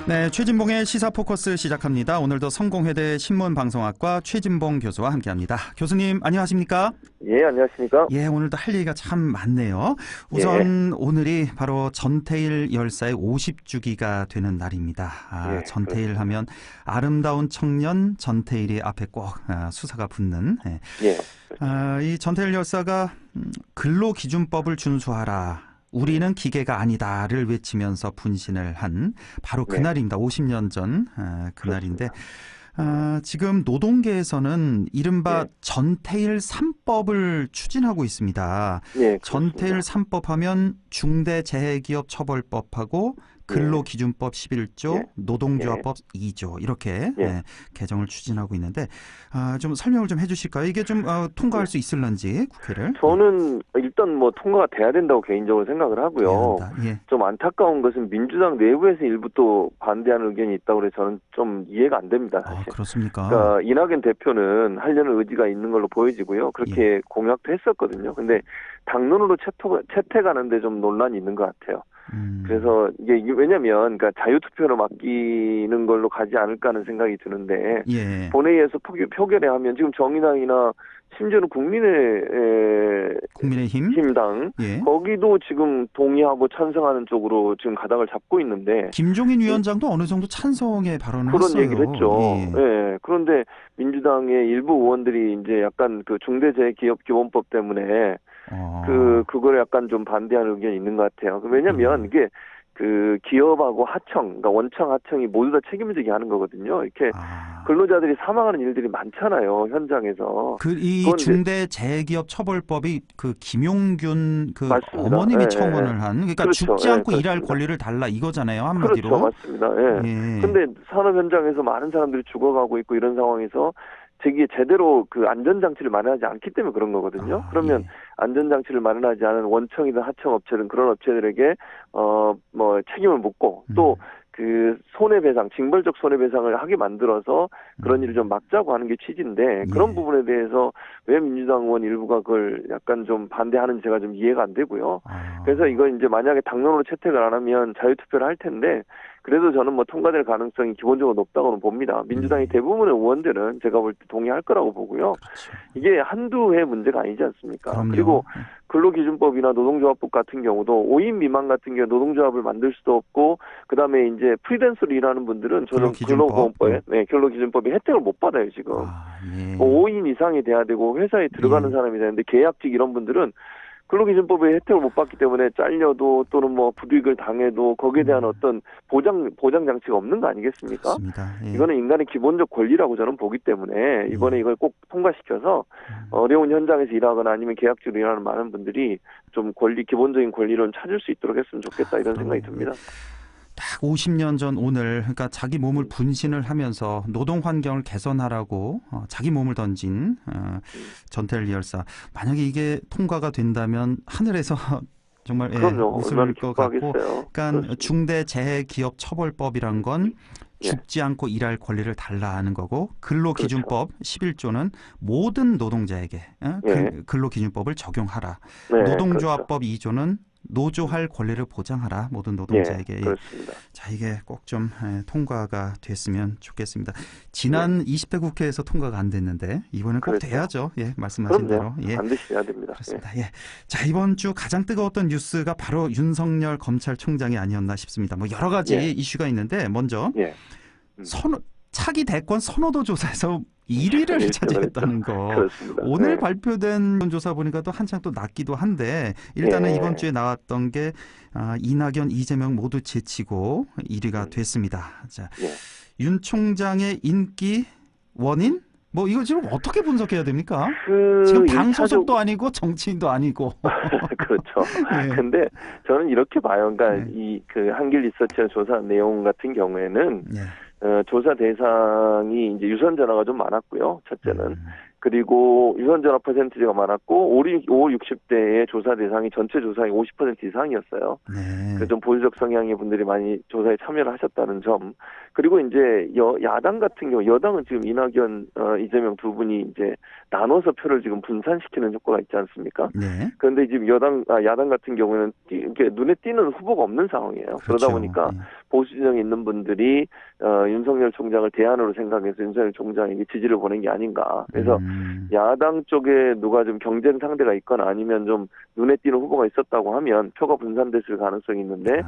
네, 최진봉의 시사 포커스 시작합니다. 오늘도 성공회대 신문방송학과 최진봉 교수와 함께합니다. 교수님 안녕하십니까? 예, 안녕하십니까? 예, 오늘도 할 얘기가 참 많네요. 예, 우선 오늘이 바로 전태일 열사의 50주기가 되는 날입니다. 예, 전태일 그렇습니다. 하면 아름다운 청년 전태일이 앞에 꼭 수사가 붙는. 예, 이 전태일 열사가 근로기준법을 준수하라. 우리는 기계가 아니다를 외치면서 분신을 한 바로 네, 그날입니다. 50년 전 그날인데 그렇습니다. 지금 노동계에서는 이른바 예, 전태일 3법을 추진하고 있습니다. 예, 전태일 그렇습니다. 3법 하면 중대재해기업 처벌법하고 예, 근로기준법 11조, 예, 예, 노동조합법 2조 이렇게 예. 개정을 추진하고 있는데 좀 설명을 좀 해주실까요? 이게 좀 통과할 예. 수 있을런지 국회를. 저는 일단 뭐 통과가 돼야 된다고 개인적으로 생각을 돼야 하고요. 한다. 예. 좀 안타까운 것은 민주당 내부에서 일부 또 반대하는 의견이 있다고 해서 저는 좀 이해가 안 됩니다, 사실. 그렇습니까? 그러니까 이낙연 대표는 하려는 의지가 있는 걸로 보여지고요. 예. 그렇게 공약도 했었거든요. 근데 당론으로 채택하는데 좀 논란이 있는 것 같아요. 그래서 이게 왜냐면 그러니까 자유투표로 맡기는 걸로 가지 않을까 하는 생각이 드는데 예. 본회의에서 표결에 하면 지금 정의당이나 심지어는 국민의힘. 국민의힘당 예. 거기도 지금 동의하고 찬성하는 쪽으로 지금 가닥을 잡고 있는데 김종인 위원장도 어느 정도 찬성의 발언을 그런 했어요. 얘기를 했죠. 예. 예. 그런데 민주당의 일부 의원들이 이제 약간 그 중대재해기업기본법 때문에 그걸 약간 좀 반대하는 의견이 있는 것 같아요. 왜냐면 이게 그 기업하고 하청, 그러니까 원청, 하청이 모두 다 책임지게 하는 거거든요. 이렇게 근로자들이 사망하는 일들이 많잖아요, 현장에서. 이 중대재해기업 처벌법이 그 김용균 그 맞습니다. 어머님이 예, 청원을 한 그러니까 그렇죠. 죽지 않고 예, 일할 그렇습니다. 권리를 달라 이거잖아요, 한마디로. 그렇죠, 맞습니다. 예. 예. 근데 산업 현장에서 많은 사람들이 죽어가고 있고 이런 상황에서 저게 제대로 그 안전장치를 마련하지 않기 때문에 그런 거거든요. 그러면 예. 안전장치를 마련하지 않은 원청이든 하청 업체든 그런 업체들에게 뭐 책임을 묻고 또 그 손해배상, 징벌적 손해배상을 하게 만들어서 그런 일을 좀 막자고 하는 게 취지인데 그런 예. 부분에 대해서 왜 민주당 의원 일부가 그걸 약간 좀 반대하는지 제가 좀 이해가 안 되고요. 그래서 이거 이제 만약에 당론으로 채택을 안 하면 자유투표를 할 텐데 그래도 저는 뭐 통과될 가능성이 기본적으로 높다고는 봅니다. 민주당의 대부분의 의원들은 제가 볼 때 동의할 거라고 보고요. 그렇죠. 이게 한두 해 문제가 아니지 않습니까? 그럼요. 그리고 근로기준법이나 노동조합법 같은 경우도 5인 미만 같은 경우 노동조합을 만들 수도 없고 그다음에 이제 프리랜서로 일하는 분들은 저는 근로보험법에 근로기준법에 혜택을 못 받아요 지금. 예. 5인 이상이 돼야 되고 회사에 들어가는 사람이 되는데 계약직 이런 분들은 근로기준법의 혜택을 못 받기 때문에 잘려도 또는 뭐 불이익을 당해도 거기에 대한 어떤 보장 장치가 없는 거 아니겠습니까? 맞습니다. 예. 이거는 인간의 기본적 권리라고 저는 보기 때문에 이번에 이걸 꼭 통과시켜서 어려운 현장에서 일하거나 아니면 계약직으로 일하는 많은 분들이 좀 기본적인 권리를 찾을 수 있도록 했으면 좋겠다 이런 생각이 듭니다. 딱 50년 전 오늘 그러니까 자기 몸을 분신을 하면서 노동 환경을 개선하라고 자기 몸을 던진 전태일 열사. 만약에 이게 통과가 된다면 하늘에서 정말 웃을 것 같고, 그러니까 중대재해기업 처벌법이란 건 죽지 않고 일할 권리를 달라하는 거고 근로기준법 11조는 모든 노동자에게 근로기준법을 적용하라. 노동조합법 2조는 노조할 권리를 보장하라. 모든 노동자에게. 그렇습니다. 자, 이게 꼭 좀 통과가 됐으면 좋겠습니다. 지난 20대 국회에서 통과가 안 됐는데 이번엔 꼭 돼야죠. 예, 말씀하신 대로. 예. 반드시 해야 됩니다. 그렇습니다. 예. 자, 이번 주 가장 뜨거웠던 뉴스가 바로 윤석열 검찰총장이 아니었나 싶습니다. 뭐 여러 가지 이슈가 있는데 먼저 차기 대권 선호도 조사에서 1위를 차지했다는 거. 그렇습니다. 오늘 발표된 조사 보니까 또 한창 또 낮기도 한데 일단은 이번 주에 나왔던 게 이낙연, 이재명 모두 제치고 1위가 됐습니다. 자, 윤 총장의 인기 원인? 뭐 이거 지금 어떻게 분석해야 됩니까? 지금 당 소속도 아니고 정치인도 아니고. 그렇죠. 근데 저는 이렇게 봐요. 그러니까 이 그 한길 리서치의 조사 내용 같은 경우에는 조사 대상이 이제 유선 전화가 좀 많았고요. 첫째는. 그리고 유선 전화 퍼센티지가 많았고 5, 60대의 조사 대상이 전체 조사의 50% 이상이었어요. 그 좀 보수적 성향의 분들이 많이 조사에 참여를 하셨다는 점. 그리고 이제 야당 같은 경우 여당은 지금 이낙연, 이재명 두 분이 이제 나눠서 표를 지금 분산시키는 효과가 있지 않습니까? 네. 그런데 지금 야당 같은 경우에는 이렇게 눈에 띄는 후보가 없는 상황이에요. 그렇죠. 그러다 보니까 보수 진영에 있는 분들이 윤석열 총장을 대안으로 생각해서 윤석열 총장에게 지지를 보낸 게 아닌가. 그래서 야당 쪽에 누가 좀 경쟁 상대가 있거나 아니면 좀 눈에 띄는 후보가 있었다고 하면 표가 분산됐을 가능성이 있는데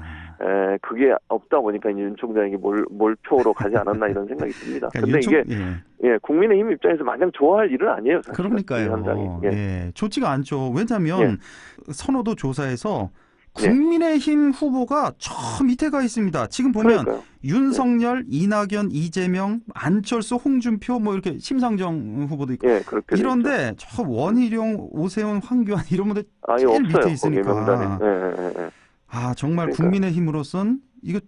그게 없다 보니까 이제 윤 총장에게 몰표로 가지 않았나 이런 생각이 듭니다. 그런데 이게 국민의힘 입장에서 마냥 좋아할 일은 아니에요. 사실. 그러니까요. 좋지가 않죠. 왜냐하면 선호도 조사에서 국민의힘 후보가 저 밑에 가 있습니다. 지금 보면 그러니까요. 윤석열, 이낙연, 이재명, 안철수, 홍준표 뭐 이렇게 심상정 후보도 있고 이런데 저 원희룡, 오세훈, 황교안 이런 분들 제일 밑에 있으니까 정말 그러니까. 국민의힘으로선 이거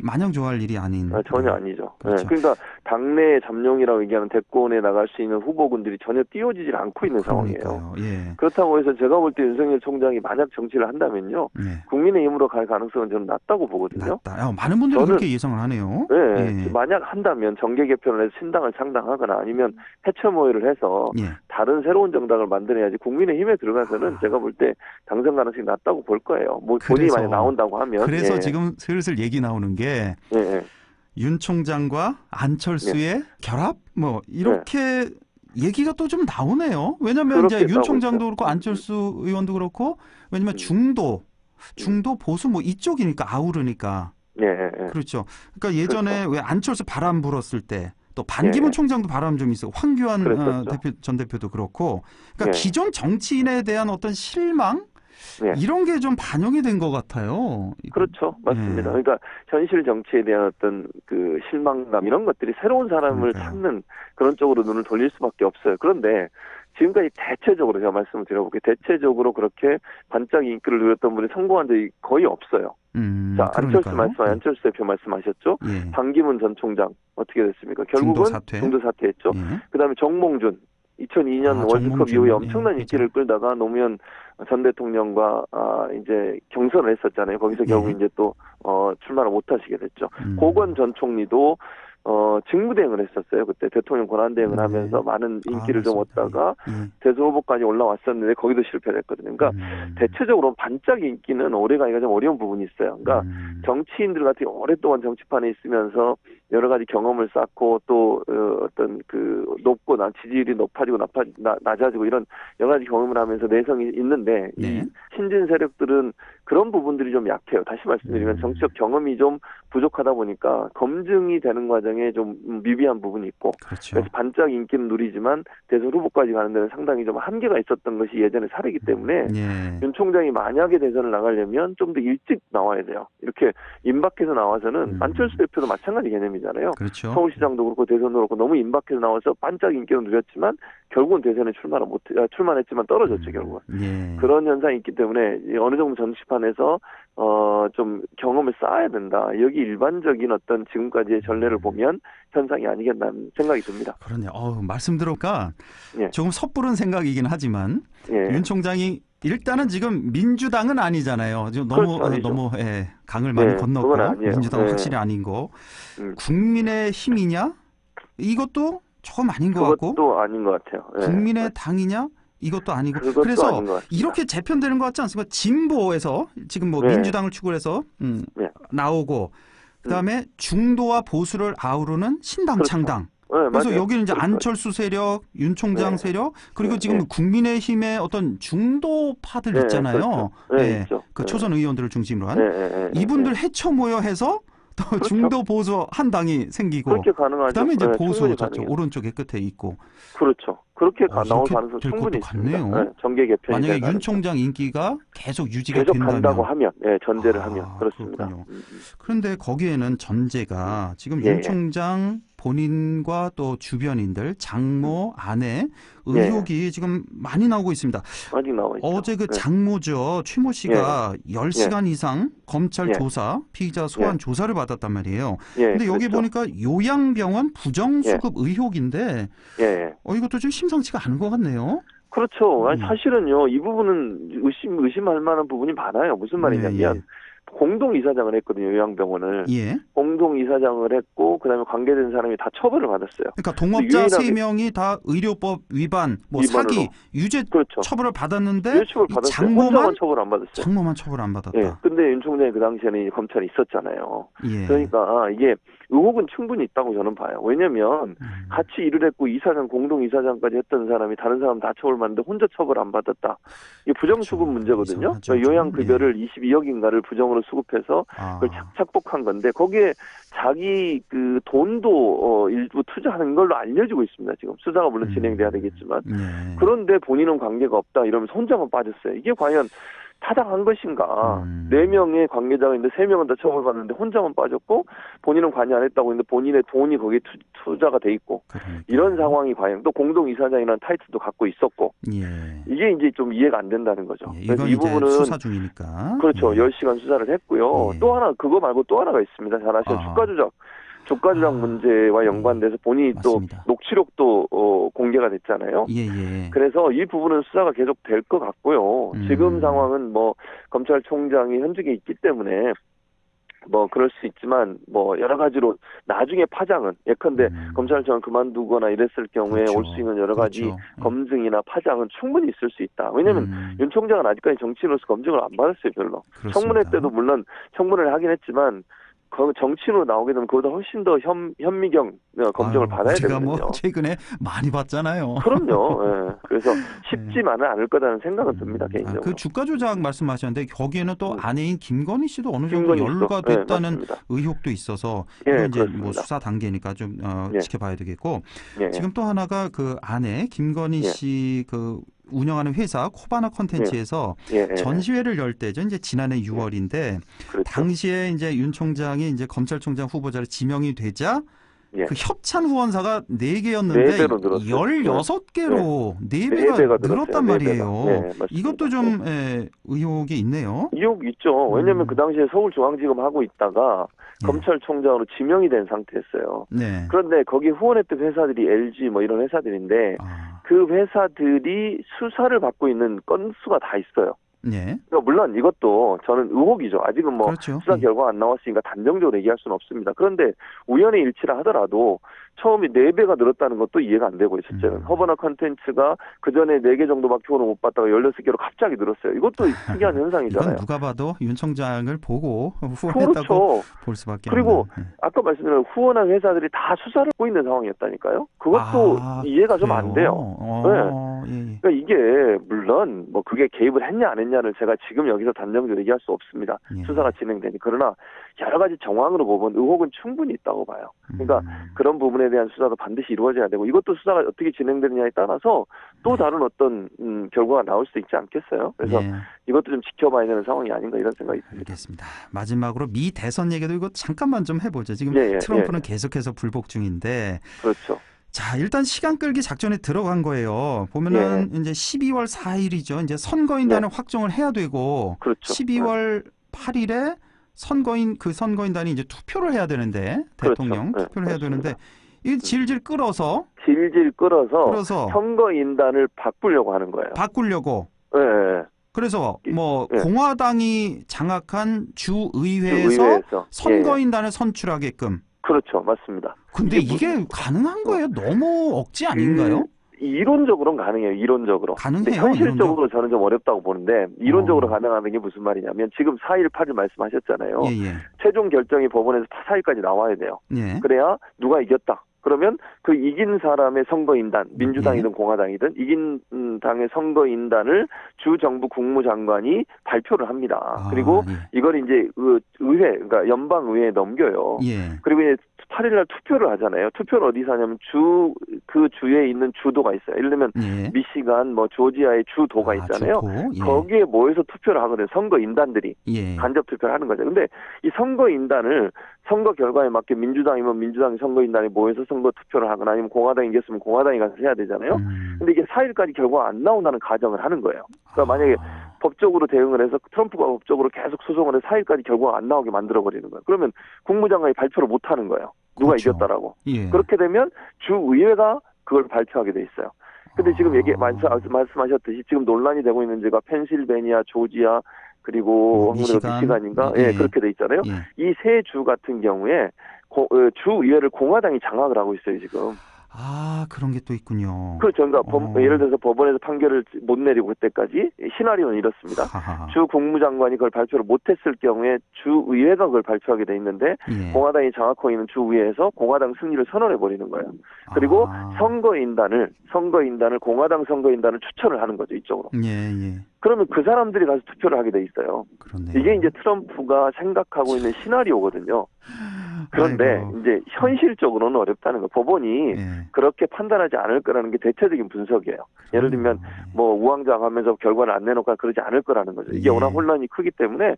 마냥 좋아할 일이 아닌. 전혀 아니죠. 그렇죠. 그러니까 당내 잠룡이라고 얘기하는 대권에 나갈 수 있는 후보군들이 전혀 띄워지질 않고 있는 상황이에요. 그렇다고 해서 제가 볼 때 윤석열 총장이 만약 정치를 한다면요. 국민의힘으로 갈 가능성은 저는 낮다고 보거든요. 많은 분들이 그렇게 예상을 하네요. 만약 한다면 정계 개편을 해서 신당을 창당하거나 아니면 해체 모의를 해서 다른 새로운 정당을 만들어야지 국민의힘에 들어가서는 제가 볼 때 당선 가능성이 낮다고 볼 거예요. 본인이 만약 나온다고 하면. 그래서 지금 슬슬 얘기 나오는 게 윤 총장과 안철수의 결합? 뭐 이렇게 얘기가 또 좀 나오네요. 왜냐하면 이제 윤 총장도 그렇고 안철수 의원도 그렇고 왜냐면 중도 보수 뭐 이쪽이니까 아우르니까. 그렇죠. 그러니까 예전에 왜 안철수 바람 불었을 때 또 반기문 총장도 바람 좀 있어. 황교안 전 대표도 그렇고. 그러니까 기존 정치인에 대한 어떤 실망? 이런 게 좀 반영이 된 것 같아요. 그렇죠. 맞습니다. 그러니까 현실 정치에 대한 어떤 그 실망감 이런 것들이 새로운 사람을 찾는 그런 쪽으로 눈을 돌릴 수밖에 없어요. 그런데 지금까지 대체적으로 제가 말씀을 드려볼게요. 대체적으로 그렇게 반짝 인기를 누렸던 분이 성공한 적이 거의 없어요. 자, 안철수 대표 말씀하셨죠. 반기문 전 총장 어떻게 됐습니까? 결국은 중도 사퇴했죠. 그다음에 정몽준 2002년 월드컵 이후에 엄청난 인기를 끌다가 노무현 전 대통령과 이제 경선을 했었잖아요. 거기서 결국 이제 또 출마를 못 하시게 됐죠. 고건 전 총리도 직무대행을 했었어요. 그때 대통령 권한대행을 하면서 많은 인기를 좀 얻다가 대선 후보까지 올라왔었는데 거기도 실패를 했거든요. 그러니까 대체적으로 반짝 인기는 오래가기가 좀 어려운 부분이 있어요. 그러니까 정치인들 같은 오랫동안 정치판에 있으면서 여러 가지 경험을 쌓고 또 어떤 그 높고 지지율이 높아지고 낮아지고 이런 여러 가지 경험을 하면서 내성이 있는데 이 신진 세력들은 그런 부분들이 좀 약해요. 다시 말씀드리면 정치적 경험이 좀 부족하다 보니까 검증이 되는 과정에 좀 미비한 부분이 있고 그래서 반짝 인기는 누리지만 대선 후보까지 가는 데는 상당히 좀 한계가 있었던 것이 예전의 사례이기 때문에 윤 총장이 만약에 대선을 나가려면 좀 더 일찍 나와야 돼요. 이렇게 임박해서 나와서는 안철수 대표도 마찬가지 개념이잖아요. 서울시장도 그렇고 대선도 그렇고 너무 임박해서 나와서 반짝 인기를 누렸지만 결국은 대선에 출마했지만 떨어졌죠. 결국은. 그런 현상이 있기 때문에 어느 정도 정치판에서 좀 경험을 쌓아야 된다. 여기 일반적인 어떤 지금까지의 전례를 보면 현상이 아니겠나는 생각이 듭니다. 그러네요. 말씀 들어보니까 조금 섣부른 생각이긴 하지만 윤 총장이 일단은 지금 민주당은 아니잖아요. 지금 너무 강을 많이 건넜고 민주당은 확실히 아닌 거. 국민의힘이냐? 이것도 조금 아닌 것 같고. 그것도 아닌 것 같아요. 국민의당이냐? 이것도 아니고. 그래서 이렇게 재편되는 것 같지 않습니까? 진보에서 지금 뭐 민주당을 추구를 해서 나오고 그다음에 중도와 보수를 아우르는 신당 창당. 그래서 여기는 이제 안철수 세력, 윤 총장 세력, 그리고 지금 국민의힘의 어떤 중도파들 있잖아요. 그 초선 의원들을 중심으로 한 이분들 해쳐 모여해서 또 중도 보수 한 당이 생기고 그렇게 가능하죠. 그다음에 이제 보수 저쪽 오른쪽에 끝에 있고. 그렇죠. 그렇게 나올 가능성 충분히 있습니다. 정계 개편이 만약에 윤 총장 인기가 계속 유지가 계속 된다면. 간다고 하면, 전제를 하면 그렇습니다. 그런데 거기에는 전제가 지금 윤 총장 본인과 또 주변인들, 장모, 아내 의혹이 지금 많이 나오고 있습니다. 많이 나와 있죠. 어제 그 장모죠. 최모 씨가 10시간 이상 검찰 조사, 피의자 소환 조사를 받았단 말이에요. 근데 여기 보니까 요양병원 부정수급 의혹인데 이것도 좀 심상치가 않은 것 같네요. 그렇죠. 사실은요, 이 부분은 의심할 만한 부분이 많아요. 무슨 말이냐면 공동 이사장을 했거든요. 요양병원을. 예. 공동 이사장을 했고 그다음에 관계된 사람이 다 처벌을 받았어요. 그러니까 동업자 3명이 다 의료법 위반, 뭐 위반으로. 사기, 유죄 그렇죠. 처벌을 받았는데 유죄 처벌 받았어요. 혼자만 처벌 안 받았어요. 장모만 처벌 안 받았다. 예. 근데 윤 총장이 그 당시에는 검찰에 있었잖아요. 예. 그러니까 이게 의혹은 충분히 있다고 저는 봐요. 왜냐하면 같이 일을 했고 이사장, 공동 이사장까지 했던 사람이 다른 사람 다 처벌받는데 혼자 처벌 안 받았다. 이게 부정수급 문제거든요. 그러니까 요양급여를 22억인가를 부정으로 수급해서 그걸 착복한 건데 거기에 자기 그 돈도 일부 투자하는 걸로 알려지고 있습니다. 지금 수사가 물론 진행돼야 되겠지만 그런데 본인은 관계가 없다 이러면서 혼자만 빠졌어요. 이게 과연 타당한 것인가? 4명의 관계자가 있는데 3명은 다 처벌받는데 혼자만 빠졌고 본인은 관여 안 했다고 했는데 본인의 돈이 거기에 투자가 돼 있고 이런 상황이 과연 또 공동이사장이라는 타이틀도 갖고 있었고 이게 이제 좀 이해가 안 된다는 거죠. 그래서 이 부분은 수사 중이니까. 그렇죠. 10시간 수사를 했고요. 또 하나 그거 말고 또 하나가 있습니다. 잘 아시는 주가 조작 문제와 연관돼서 본인이 맞습니다. 또 녹취록도 공개가 됐잖아요. 그래서 이 부분은 수사가 계속 될 것 같고요. 지금 상황은 뭐 검찰총장이 현직에 있기 때문에 뭐 그럴 수 있지만 뭐 여러 가지로 나중에 파장은 예컨대 검찰청을 그만두거나 이랬을 경우에 올 수 있는 여러 가지 검증이나 파장은 충분히 있을 수 있다. 왜냐하면 윤 총장은 아직까지 정치인으로서 검증을 안 받았어요. 별로. 그렇습니다. 청문회 때도 물론 청문회를 하긴 했지만 정치인으로 나오게 되면 그보다 훨씬 더 현미경 검증을 받아야 되거든요. 뭐 최근에 많이 봤잖아요. 그럼요. 예. 그래서 쉽지만은 않을 거라는 생각은 듭니다. 개인적으로. 그 주가 조작 말씀하셨는데 거기에는 또 아내인 김건희 씨도 어느 정도 연루가 됐다는 의혹도 있어서 이건 이제 뭐 수사 단계니까 좀 지켜봐야 되겠고 지금 또 하나가 그 아내 김건희 씨 그 운영하는 회사 코바나 컨텐츠에서 전시회를 열 때죠. 이제 지난해 6월인데 그렇죠. 당시에 이제 윤 총장이 이제 검찰총장 후보자로 지명이 되자 그 협찬 후원사가 4개였는데 16개로 4배가 늘었단 말이에요. 이것도 좀 의혹이 있네요. 의혹이 있죠. 왜냐하면 그 당시에 서울중앙지검 하고 있다가 검찰총장으로 지명이 된 상태였어요. 그런데 거기 후원했던 회사들이 LG 뭐 이런 회사들인데 그 회사들이 수사를 받고 있는 건수가 다 있어요. 그러니까 물론 이것도 저는 의혹이죠. 아직은 뭐 그렇죠. 수사 결과가 안 나왔으니까 단정적으로 얘기할 수는 없습니다. 그런데 우연의 일치라 하더라도 처음에 4배가 늘었다는 것도 이해가 안 되고 첫째는 허버나 컨텐츠가 그전에 4개 정도밖에 후원을 못 받다가 16개로 갑자기 늘었어요. 이것도 특이한 현상이잖아요. 이건 누가 봐도 윤 총장을 보고 후원했다고 그렇죠. 볼 수밖에 그리고 없는. 아까 말씀드린 후원한 회사들이 다 수사를 하고 있는 상황이었다니까요. 그것도 이해가 좀 안 돼요. 그러니까 이게 물론 뭐 그게 개입을 했냐 안 했냐를 제가 지금 여기서 단정적으로 얘기할 수 없습니다. 수사가 진행되니. 그러나 여러 가지 정황으로 보면 의혹은 충분히 있다고 봐요. 그러니까 그런 부분에 대한 수사도 반드시 이루어져야 되고 이것도 수사가 어떻게 진행되느냐에 따라서 또 다른 어떤 결과가 나올 수도 있지 않겠어요. 그래서 이것도 좀 지켜봐야 되는 상황이 아닌가 이런 생각이 듭니다. 알겠습니다. 마지막으로 미 대선 얘기도 이거 잠깐만 좀 해보죠. 지금 트럼프는 계속해서 불복 중인데 그렇죠. 자, 일단 시간 끌기 작전에 들어간 거예요. 보면은 이제 12월 4일이죠. 이제 선거인단을 확정을 해야 되고 그렇죠. 12월 8일에 선거인단이 이제 투표를 해야 되는데 대통령 투표를 해야 되는데 이 질질 끌어서 선거인단을 바꾸려고 하는 거예요. 바꾸려고. 그래서 뭐 공화당이 장악한 주의회에서 선거인단을 선출하게끔. 그렇죠. 맞습니다. 근데 이게 가능한 거예요? 너무 억지 아닌가요? 이론적으로는 가능해요. 이론적으로. 가능해요. 현실적으로 저는 좀 어렵다고 보는데 이론적으로 가능하는 게 무슨 말이냐면 지금 4일, 8일 말씀하셨잖아요. 최종 결정이 법원에서 4일까지 나와야 돼요. 그래야 누가 이겼다. 그러면 그 이긴 사람의 선거인단, 민주당이든 공화당이든 이긴 당의 선거인단을 주 정부 국무장관이 발표를 합니다. 그리고 이걸 이제 그 의회, 그러니까 연방의회에 넘겨요. 그리고 이제 8일날 투표를 하잖아요. 투표를 어디서 하냐면 그 주에 있는 주도가 있어요. 예를 들면 미시간, 뭐 조지아의 주도가 있잖아요. 거기에 모여서 투표를 하거든요. 선거인단들이 간접 투표를 하는 거죠. 근데 이 선거인단을 선거 결과에 맞게 민주당이면 민주당 선거인단이 모여서 선거 투표를 하거나 아니면 공화당이 이겼으면 공화당이 가서 해야 되잖아요. 근데 이게 4일까지 결과가 안 나온다는 가정을 하는 거예요. 그러니까 만약에 법적으로 대응을 해서 트럼프가 법적으로 계속 소송을 해서 4일까지 결과가 안 나오게 만들어버리는 거예요. 그러면 국무장관이 발표를 못 하는 거예요. 누가 이겼다라고. 그렇게 되면 주의회가 그걸 발표하게 돼 있어요. 근데 지금 말씀하셨듯이 지금 논란이 되고 있는 데가 펜실베니아, 조지아, 그리고 미시간. 미시간인가? 예. 그렇게 돼 있잖아요. 예. 이 세 주 같은 경우에 주의회를 공화당이 장악을 하고 있어요, 지금. 아, 그런 게 또 있군요. 그렇죠. 그러니까 예를 들어서 법원에서 판결을 못 내리고 그때까지 시나리오는 이렇습니다. 하하. 주 국무장관이 그걸 발표를 못했을 경우에 주의회가 그걸 발표하게 돼 있는데 예. 공화당이 장악하고 있는 주의회에서 공화당 승리를 선언해 버리는 거예요. 그리고 선거인단을 공화당 선거인단을 추천을 하는 거죠, 이쪽으로. 예. 그러면 그 사람들이 가서 투표를 하게 돼 있어요. 그렇네요. 이게 이제 트럼프가 생각하고 있는 시나리오거든요. 그런데 아이고. 이제 현실적으로는 어렵다는 거. 법원이 그렇게 판단하지 않을 거라는 게 대체적인 분석이에요. 예를 들면 뭐 우왕좌왕하면서 결과를 안 내놓거나 그러지 않을 거라는 거죠. 이게 워낙 혼란이 크기 때문에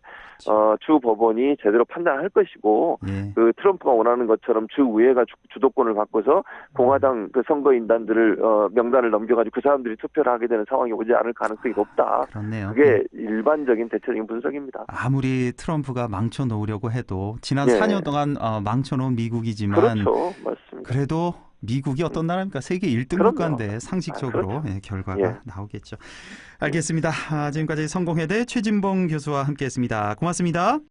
주 법원이 제대로 판단할 것이고 그 트럼프가 원하는 것처럼 주 의회가 주도권을 갖고서 공화당 그 선거인단들을 명단을 넘겨가지고 그 사람들이 투표를 하게 되는 상황이 오지 않을 가능성이 높다. 그렇네요. 그게 일반적인 대체적인 분석입니다. 아무리 트럼프가 망쳐놓으려고 해도 지난 4년 동안 망쳐놓은 미국이지만 그렇죠. 맞습니다. 그래도 미국이 어떤 나라입니까? 세계 1등 국가인데 상식적으로 그렇죠. 결과가 나오겠죠. 알겠습니다. 지금까지 성공회대 최진봉 교수와 함께했습니다. 고맙습니다.